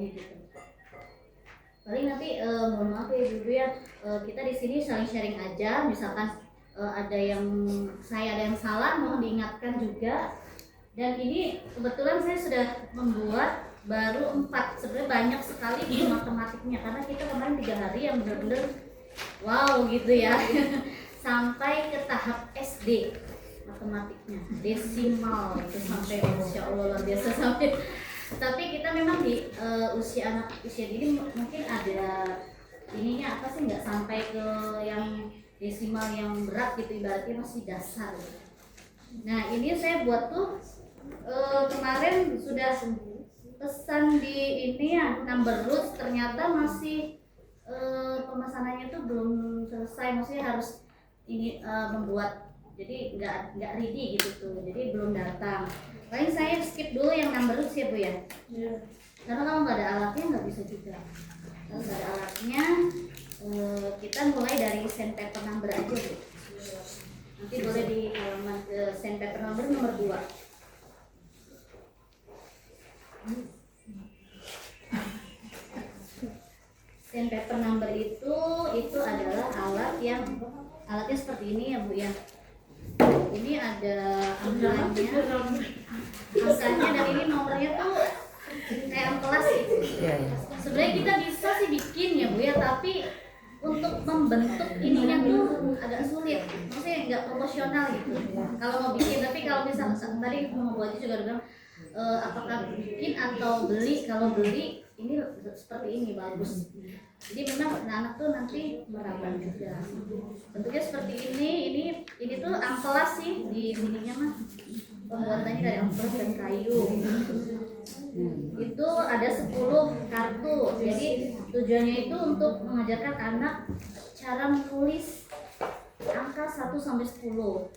diketahui gitu. Paling nanti mohon maaf ya Ibu ya, kita di sini saling sharing aja. Misalkan ada yang salah mohon diingatkan juga. Dan ini kebetulan saya sudah membuat baru 4, sebenarnya banyak sekali di matematiknya karena kita kemarin 3 hari yang benar-benar wow gitu ya. Sampai ke tahap SD matematiknya, desimal itu sampai Masya Allah luar biasa sampai. Tapi kita memang di usia ini mungkin ada ininya apa sih, nggak sampai ke yang desimal yang berat gitu, ibaratnya masih dasar. Nah ini saya buat tuh kemarin sudah pesan di ini ya number rules, ternyata masih pemesanannya tuh belum selesai, maksudnya harus ini membuat, jadi nggak ready gitu tuh, jadi belum datang. Paling saya skip dulu yang number rules ya Bu ya. Karena kalau nggak ada alatnya nggak bisa juga. Kalau nggak ada alatnya kita mulai dari sandpaper number aja Bu. Nanti boleh di halaman ke sandpaper number nomor 2. Sandpaper number itu adalah alatnya seperti ini ya Bu ya. Ini ada angkanya dan ini nomornya tuh kayak kelas gitu. Sebenarnya kita bisa sih bikin ya Bu ya, tapi untuk membentuk ininya tuh agak sulit, maksudnya nggak proporsional gitu kalau mau bikin. Tapi kalau misalnya tadi mau buatnya juga udah bilang apakah bikin atau beli. Kalau beli ini seperti ini bagus, jadi memang anak-anak tuh nanti meraba juga. Bentuknya seperti ini tuh amplas sih di sininya mah, pembuatannya dari amplas dan kayu. Itu ada 10 kartu, jadi tujuannya itu untuk mengajarkan anak cara menulis angka 1 sampai 10.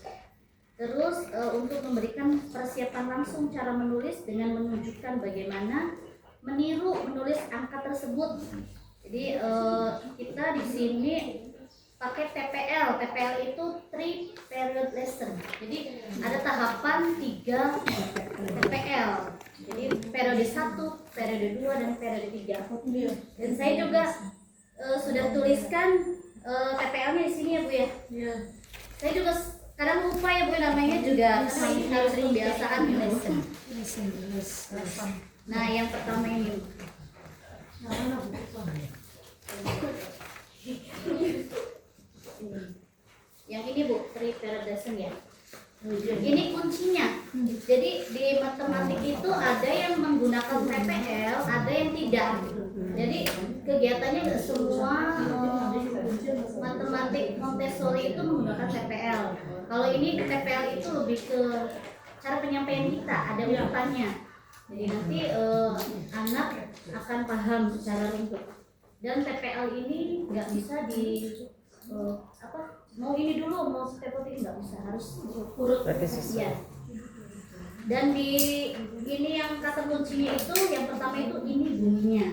Terus untuk memberikan persiapan langsung cara menulis dengan menunjukkan bagaimana meniru menulis angka tersebut. Jadi kita di sini pakai TPL. TPL itu 3 period lesson. Jadi ada tahapan 3 TPL. Jadi periode 1, periode 2 dan periode 3. Dan saya juga sudah tuliskan TPL-nya di sini ya Bu ya. Saya juga kadang lupa ya Bu namanya juga, karena ini harus kebiasaan lesson. Nah, yang pertama ini. Yang ini Bu, 3 period lesson ya. Ini kuncinya. Jadi di matematik itu ada yang menggunakan TPL, ada yang tidak. Jadi kegiatannya nggak semua matematik Montessori itu menggunakan TPL. Kalau ini TPL itu lebih ke cara penyampaian kita, ada urutannya. Jadi nanti anak akan paham secara ringkas. Dan TPL ini nggak bisa di mau ini dulu, mau step ini nggak bisa, harus urut. Ya. Dan di ini yang kata kuncinya itu yang pertama itu ini bunyinya.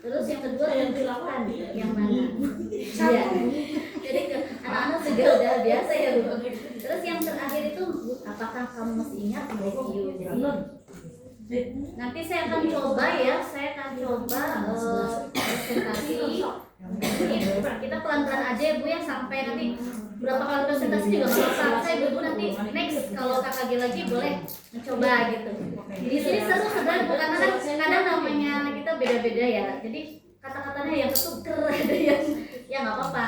Terus yang kedua yang dilakukan yang mana? Iya. Jadi anak-anak juga udah biasa ya Bu. Terus yang terakhir itu apakah kamu masih ingat review? Jadi nanti saya akan coba presentasi. Kita pelan-pelan aja ya Bu ya, sampai nanti berapa kali presentasi juga nggak apa-apa. Saya Bu nanti next kalau KKG lagi boleh mencoba gitu. Di sini seru sebenarnya, karena kan kadang namanya kita beda-beda ya. Jadi kata-katanya yang ketuker, ada yang ya nggak apa-apa.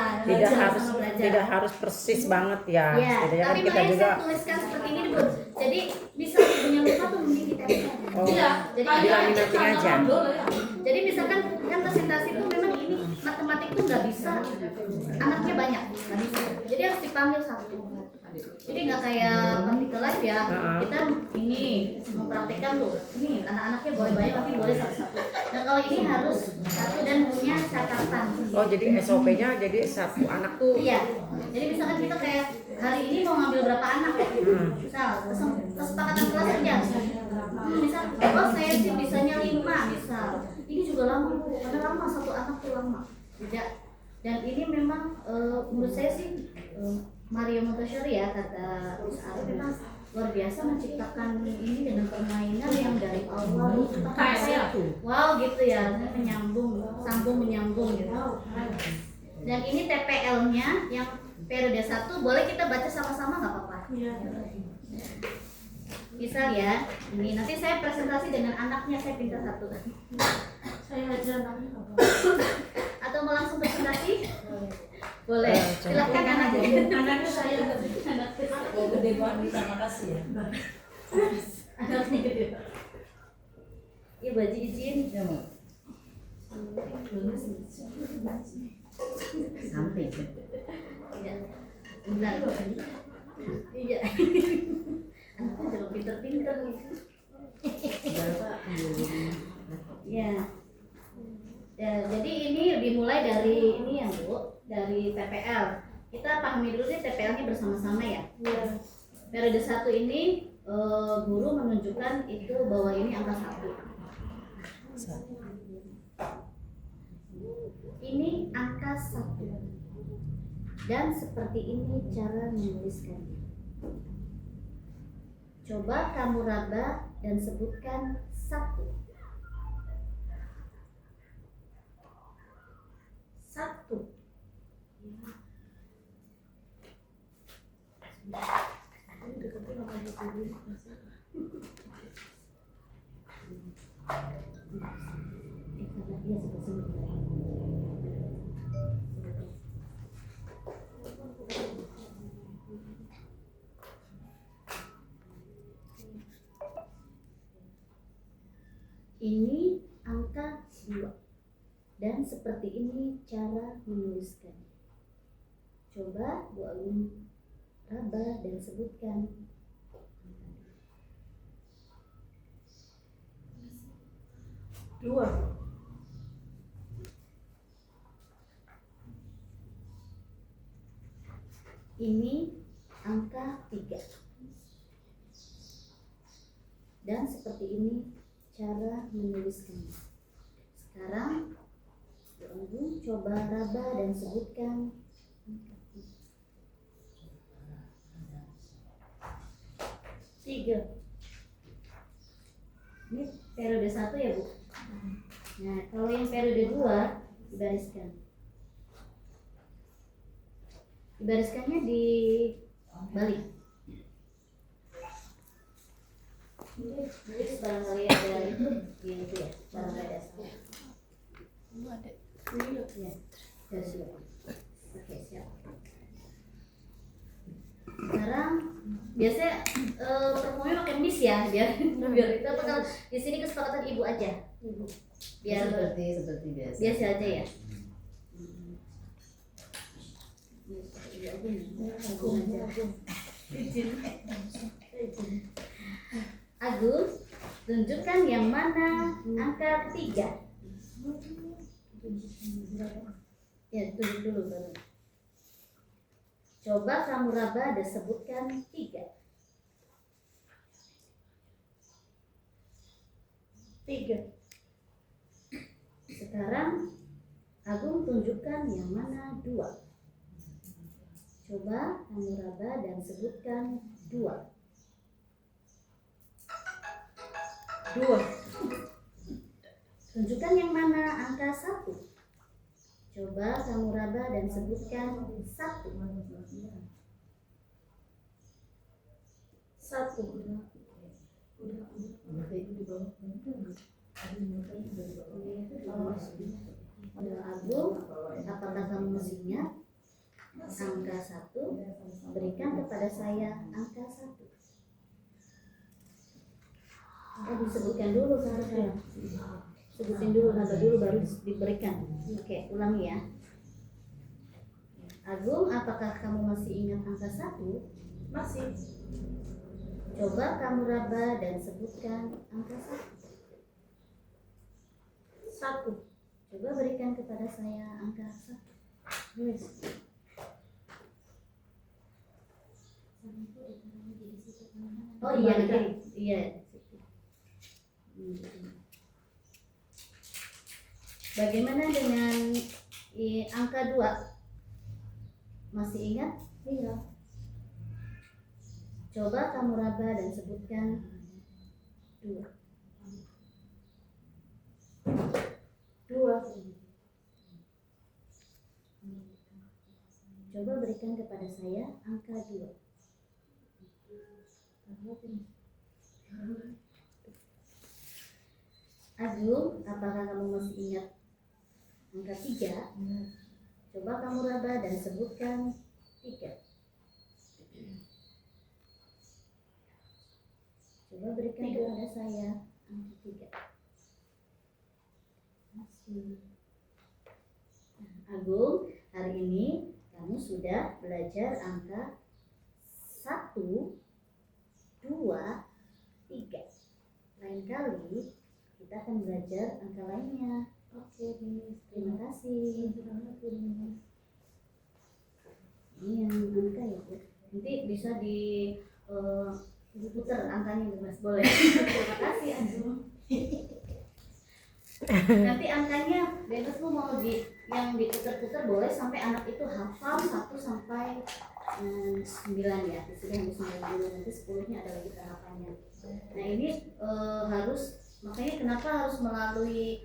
Tidak harus persis banget ya. Tapi kita makanya juga saya tuliskan seperti ini Bu. Jadi bisa punya lupa tuh mending kita. Jadi dilaminating aja. Jadi misalkan kan presentasi itu memang ini matematik tuh nggak bisa, anaknya banyak nggak bisa. Jadi harus dipanggil satu. Jadi nggak kayak practical life ya. Kita ini mempraktikkan tuh. Ini anak-anaknya boleh banyak tapi boleh satu-satu. Nah kalau ini harus satu dan punya catatan. Oh jadi SOP-nya jadi satu anak tuh. Iya. Jadi misalkan kita kayak hari ini mau ngambil berapa anak ya? Misal kesepakatan kelas aja. Misal, oh saya sih bisanya 5 misal. Ini juga lama, karena lama satu anak tuh lama. Tidak. Dan ini memang menurut saya sih Mario Montessori ya kata Miss Ari memang luar biasa menciptakan ini dengan permainan yang dari awal itu kayak wow gitu ya, sambung menyambung gitu. Dan ini TPL-nya yang periode 1, boleh kita baca sama-sama nggak apa-apa? Misal ya, ini nanti saya presentasi dengan anaknya, saya pintar satu. Saya aja anaknya apa? Atau mau langsung presentasi? Boleh. Silakan anaknya. Anaknya saya Oh, gede banget, terima kasih ya. Anaknya gede. Iya, baju izin. Ya, Mak. Samping. Iya. Benar. Iya. Anaknya jangan pinter-pinter nih. Berapa? Ya. Ya, jadi ini dimulai dari ini ya Bu, dari TPL. Kita pahami dulu nih TPL-nya bersama-sama ya. Periode 1 ini guru menunjukkan itu bahwa ini angka 1. Ini angka 1. Dan seperti ini cara menuliskannya. Coba kamu raba dan sebutkan 1. 1. Ini angka 2. Dan seperti ini cara menuliskannya. Coba Bu Agung raba dan sebutkan. dua. Ini angka 3. Dan seperti ini cara menuliskannya. Sekarang Bu Agung coba raba dan sebutkan. 3. Ini periode 1 ya Bu. Nah, kalau yang periode 2 dibariskan. Dibariskannya di balik. Jadi barangkali ada itu ya, barangkali ada salah. Ya, sudah siap. Oke, siap. Sekarang biasanya performanya pakai miss ya, biar itu apa kalau di sini kesepakatan ibu aja. Biar seperti biasa. biasa aja ya. Agus, tunjukkan yang mana angka 3. Ya, tunjuk dulu baru. Coba kamu raba dan sebutkan 3. 3. Sekarang Agung tunjukkan yang mana 2. Coba kamu raba dan sebutkan 2. 2. Tunjukkan yang mana angka 1. Coba kamu raba dan sebutkan 1. 1. Agung, apakah kamu masih ingat angka 1? Berikan kepada saya angka 1. Disebutkan dulu seharusnya. Sebutin dulu, nambah dulu baru diberikan. Oke, ulangi ya. Agung, apakah kamu masih ingat angka 1? Masih. Coba kamu raba dan sebutkan angka 1. 1. Coba berikan kepada saya angka 1. Oh iya, iya. Bagaimana dengan angka 2? Masih ingat? Iya. Coba kamu raba dan sebutkan 2. 2. Coba berikan kepada saya angka 2. Agung, apakah kamu masih ingat angka 3? Coba kamu raba dan sebutkan 3. Coba berikan kepada saya angka 3. Masih. Nah, Agung, hari ini kamu sudah belajar angka 1, 2, 3. Lain kali kita akan belajar angka lainnya. Oke, Miss. Terima kasih. Ini yang angka ya, Bu. Nanti bisa diputar angkanya, Bu, Mas. Boleh. Terima kasih, Agung. Nanti angkanya bebas, Bu, mau yang diputar-putar boleh sampai anak itu hafal 1 sampai 9 ya. Di sini hanya 9 dulu, nanti 10-nya ada lagi tahapannya. Nah, ini harus, makanya kenapa harus melalui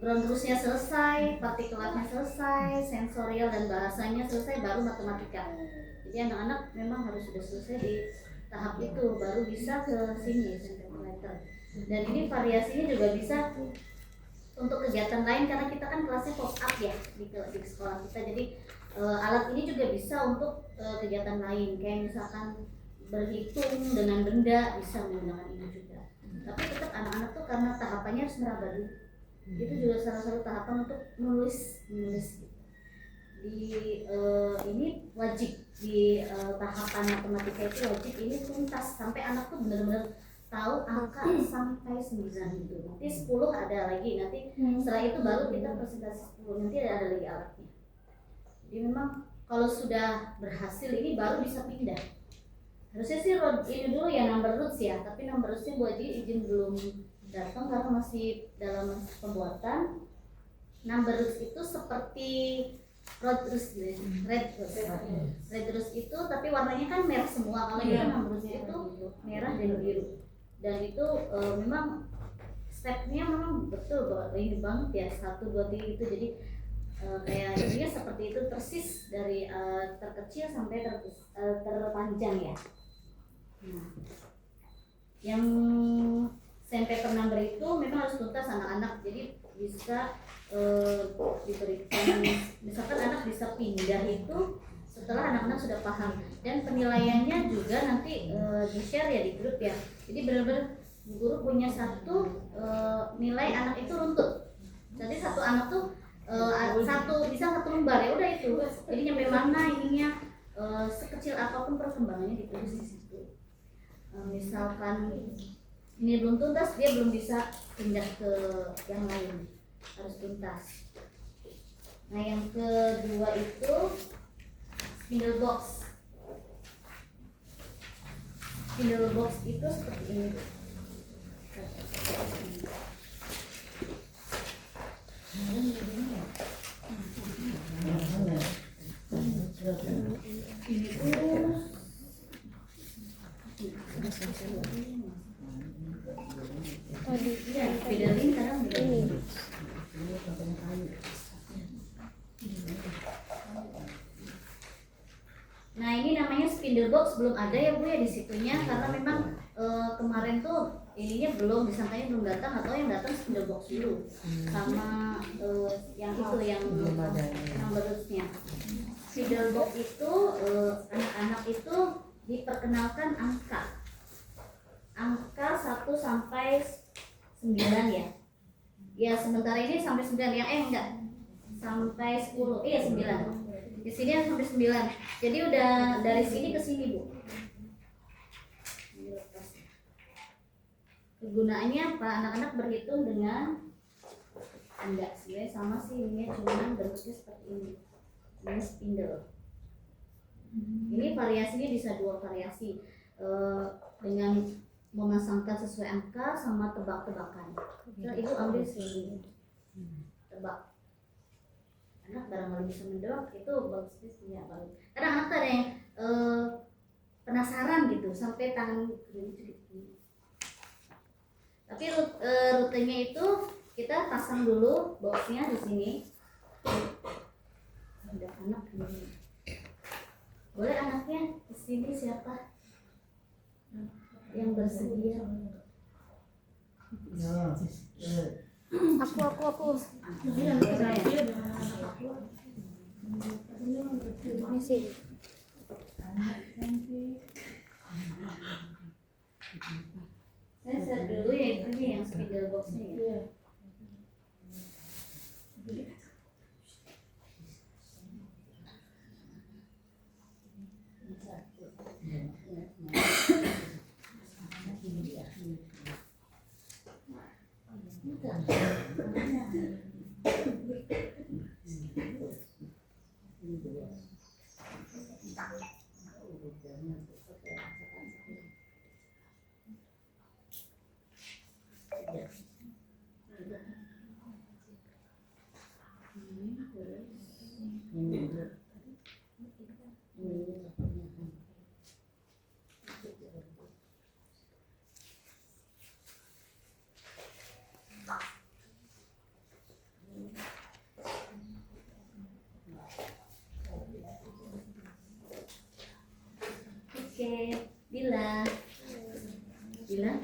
ground rules-nya selesai, partikulatnya selesai, sensorial dan bahasanya selesai, baru matematika. Jadi anak-anak memang harus sudah selesai di tahap itu, baru bisa ke sini centimeter. Dan ini variasinya juga bisa untuk kegiatan lain, karena kita kan kelasnya pop up ya di sekolah kita. Jadi alat ini juga bisa untuk kegiatan lain, kayak misalkan berhitung dengan benda, bisa menggunakan ini juga. Tapi tetap anak-anak tuh karena tahapannya harus meraba dulu. Itu juga salah satu tahapan untuk menulis gitu. Di ini wajib di tahapan matematika itu wajib ini tuntas sampai anak tuh benar-benar tahu angka sampai 9 gitu. Nanti 10 ada lagi, nanti setelah itu baru kita presentasi 10, nanti ada lagi alatnya. Jadi memang kalau sudah berhasil ini baru bisa pindah. Harusnya sih ini dulu ya number roots ya, tapi number rootsnya Bu Haji izin belum datang karena masih dalam pembuatan. Number roots itu seperti red roots gitu ya. Red roots itu tapi warnanya kan merah semua. Kalau yang number roots itu merah dan biru. Dan itu memang stepnya memang betul bahwa ini banget ya, 1, 2, 3 itu. Jadi kayak ini seperti itu persis dari terkecil sampai terpanjang ya. Nah, yang sandpaper number itu memang harus tuntas anak-anak, jadi bisa diberikan, misalkan anak bisa pindah itu setelah anak-anak sudah paham, dan penilaiannya juga nanti di-share ya di grup ya. Jadi benar-benar guru punya satu nilai anak itu runtut. Jadi satu anak tuh bisa satu lembar ya udah itu. Jadi nyampe mana ininya, sekecil apapun perkembangannya ditulis di situ. Misalkan ini belum tuntas, dia belum bisa pindah ke yang lain, harus tuntas. Nah, yang kedua itu spindle box. Spindle box itu seperti ini. Ini tuh ya, fidelin kadang ini. Nah, ini namanya spindle box, belum ada ya Bu ya di situnya, karena memang kemarin tuh ininya belum, disangkanya belum datang, atau yang datang spindle box dulu sama yang itu yang number-nya. Spindle box itu anak-anak itu diperkenalkan angka 1 sampai 9 ya. Ya sementara ini sampai 9 yang enggak sampai 10. Iya 9. Di sini sampai 9. Jadi udah dari sini ke sini, Bu. Kegunaannya apa? Anak-anak berhitung dengan enggak sebenarnya sama sih, ini cuma bentuknya seperti ini. Ini spindle. Ini variasinya bisa 2 variasi, dengan memasangkan sesuai angka sama tebak-tebakan. Nah, ibu ambil sini, tebak. Anak barangkali bisa mendebak, itu bagus punya bagus. Karena anak ada yang penasaran gitu sampai tangan gitu. Tapi rutenya itu kita pasang dulu boxnya di sini. Ada anak ini. Boleh anaknya di sini siapa yang bersedia? Aku. Ini sih. Saya set dulu ya ini yang spidol boxnya ya. Oke, Bila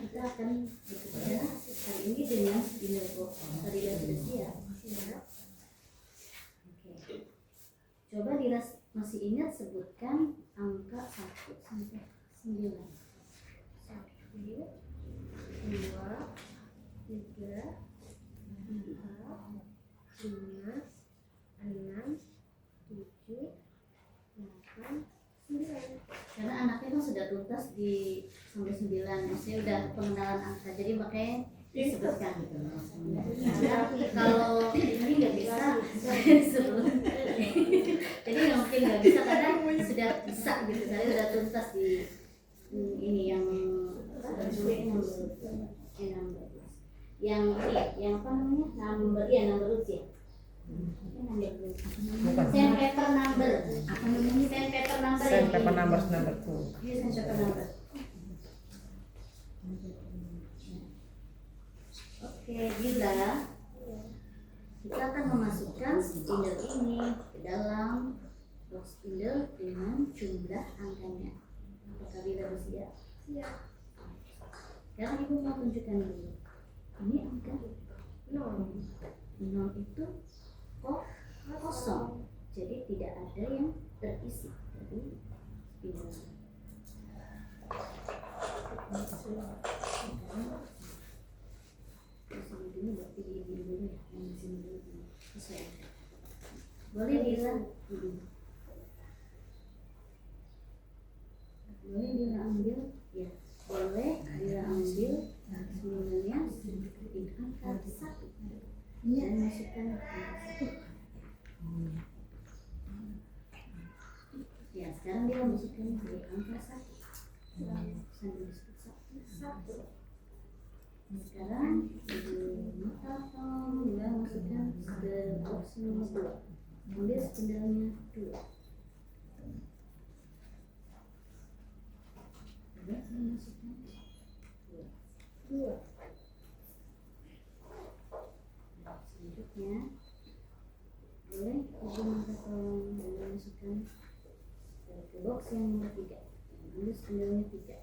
kita akan bekerja hari ini dengan spinner box. Tadi sudah siap. Oke. Coba Dila masih ingat sebutkan angka 1 sampai 9. 1, 2, 3, 4, 5, 6, 7, 8, 9. Karena anaknya kan sudah tuntas di sampai 9, maksudnya udah pengenalan angka, jadi makanya disebutkan gitu. Kalau ini nggak bisa sebelum jadi mungkin nggak bisa karena sudah bisa gitu, saya udah tuntas di ini yang yang apa namanya number usia. Sandpaper number. Apa namanya? Sandpaper number. Sandpaper number 2. Iya, sandpaper number. Oke, Bila kita akan memasukkan spindle ini ke dalam box spindle dengan jumlah angkanya. Apakah Bila bersedia? Siap. Sekarang Ibu mau tunjukkan dulu. Ini angka 0. 0 itu kosong, jadi tidak ada yang terisi dari spindle. Ini berarti di ini dulu ya, yang di sini dulu. Boleh Dila, boleh Dila ambil, ya boleh Dila ambil semuanya diangkat 1 dan masukkan ya. Sekarang dia masukkan di angka 1 sambil disebut 1. Sekarang potong, dia masukkan ke box nomor 2. Ambil spindle-nya 2. Masukkan 2. Selanjutnya boleh Ibu minta tolong dan masukkan ke box yang nomor 3. Ambil spindle-nya 3.